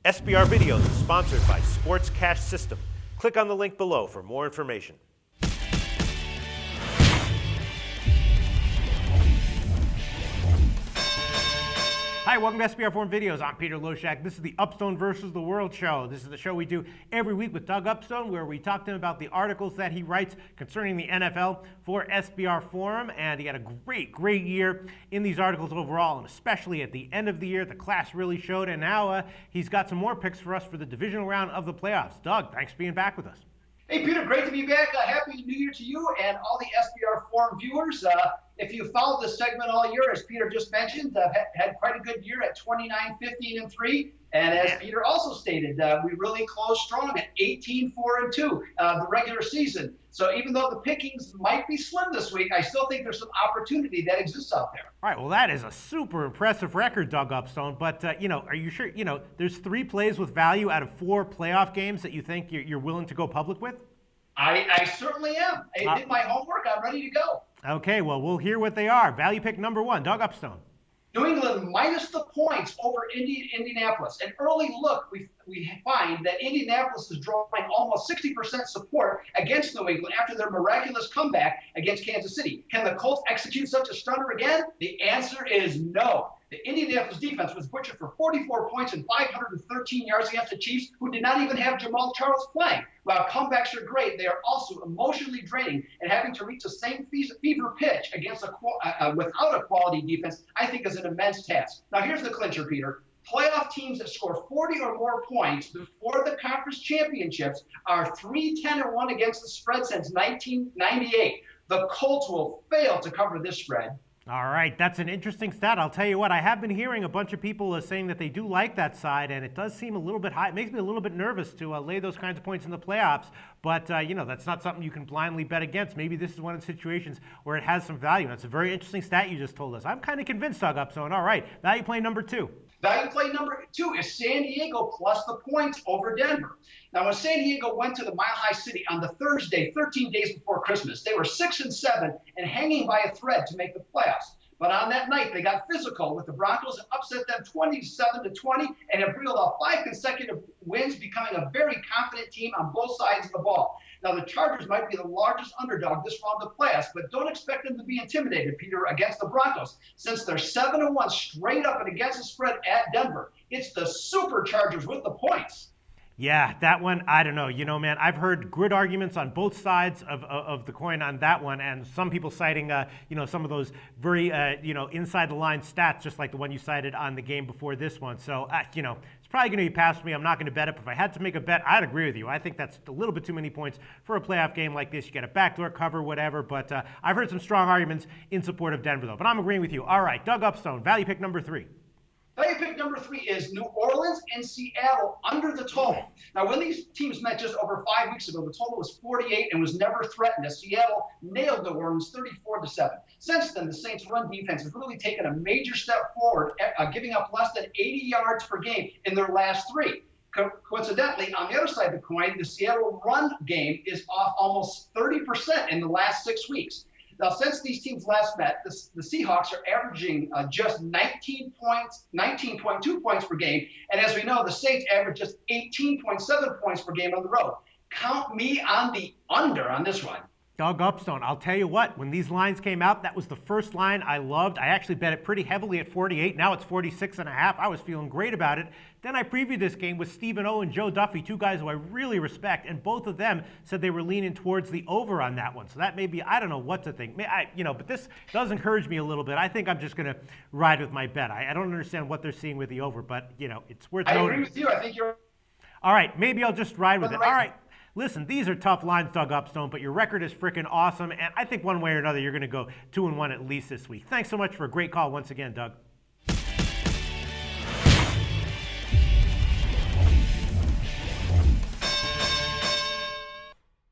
SBR Videos is sponsored by Sports Cash System. Click on the link below for more information. Hi, welcome to SBR Forum Videos. I'm Peter Loshak. This is the Upstone versus the World show. This is the show we do every week with Doug Upstone, where we talk to him about the articles that he writes concerning the NFL for SBR Forum. And he had a great year in these articles overall, and especially at the end of the year, the class really showed. And now he's got some more picks for us for the divisional round of the playoffs. Doug, thanks for being back with us. Hey, Peter, great to be back. Happy New Year to you and all the SBR Forum viewers. If you followed this segment all year, as Peter just mentioned, had quite a good year at 29, 15, and 3. And as Peter also stated, we really closed strong at 18, 4, and 2, the regular season. So even though the pickings might be slim this week, I still think there's some opportunity that exists out there. All right, well, that is a super impressive record, Doug Upstone. But, are you sure, there's 3 plays with value out of 4 playoff games that you think you're willing to go public with? I certainly am. I did my homework. I'm ready to go. Okay, well, we'll hear what they are. Value pick number 1, Doug Upstone. New England minus the points over Indianapolis. An early look, we find that Indianapolis is drawing almost 60% support against New England after their miraculous comeback against Kansas City. Can the Colts execute such a stunner again? The answer is no. The Indianapolis defense was butchered for 44 points and 513 yards against the Chiefs, who did not even have Jamal Charles playing. While comebacks are great, they are also emotionally draining, and having to reach the same fever pitch against without a quality defense, I think, is an immense task. Now, here's the clincher, Peter. Playoff teams that score 40 or more points before the conference championships are 3-10-1 against the spread since 1998. The Colts will fail to cover this spread. All right, that's an interesting stat. I'll tell you what, I have been hearing a bunch of people saying that they do like that side, and it does seem a little bit high. It makes me a little bit nervous to lay those kinds of points in the playoffs, but, that's not something you can blindly bet against. Maybe this is one of the situations where it has some value. That's a very interesting stat you just told us. I'm kind of convinced, Doug Upstone. All right, value play number 2. Value play number 2 is San Diego plus the points over Denver. Now, when San Diego went to the Mile High City on the Thursday, 13 days before Christmas, they were 6-7 and hanging by a thread to make the playoffs. But on that night, they got physical with the Broncos and upset them 27-20 and have reeled off 5 consecutive wins, becoming a very confident team on both sides of the ball. Now, the Chargers might be the largest underdog this round of playoffs, but don't expect them to be intimidated, Peter, against the Broncos, since they're 7-1 straight up and against the spread at Denver. It's the Superchargers with the points. Yeah, that one, I don't know. Man, I've heard good arguments on both sides of the coin on that one, and some people citing, some of those very, inside-the-line stats, just like the one you cited on the game before this one. So, it's probably going to be past me. I'm not going to bet it, but if I had to make a bet, I'd agree with you. I think that's a little bit too many points for a playoff game like this. You get a backdoor cover, whatever, but I've heard some strong arguments in support of Denver, though. But I'm agreeing with you. All right, Doug Upstone, value pick number 3. Value pick number 3 is New Orleans and Seattle under the total. Now, when these teams met just over 5 weeks ago, the total was 48 and was never threatened as Seattle nailed New Orleans 34-7. Since then, the Saints' run defense has really taken a major step forward, giving up less than 80 yards per game in their last 3. Coincidentally, on the other side of the coin, the Seattle run game is off almost 30% in the last 6 weeks. Now, since these teams last met, the Seahawks are averaging just 19.2 points per game. And as we know, the Saints average just 18.7 points per game on the road. Count me on the under on this one. Doug Upstone, I'll tell you what, when these lines came out, that was the first line I loved. I actually bet it pretty heavily at 48. Now it's 46.5. I was feeling great about it. Then I previewed this game with Stephen O and Joe Duffy, 2 guys who I really respect, and both of them said they were leaning towards the over on that one. So that may be, I don't know what to think. But this does encourage me a little bit. I think I'm just going to ride with my bet. I don't understand what they're seeing with the over, but, it's worth noting. I agree with you. I think you're... All right, maybe I'll just ride with it. All right. Listen, these are tough lines, Doug Upstone, but your record is freaking awesome, and I think one way or another you're going to go 2-1 at least this week. Thanks so much for a great call once again, Doug.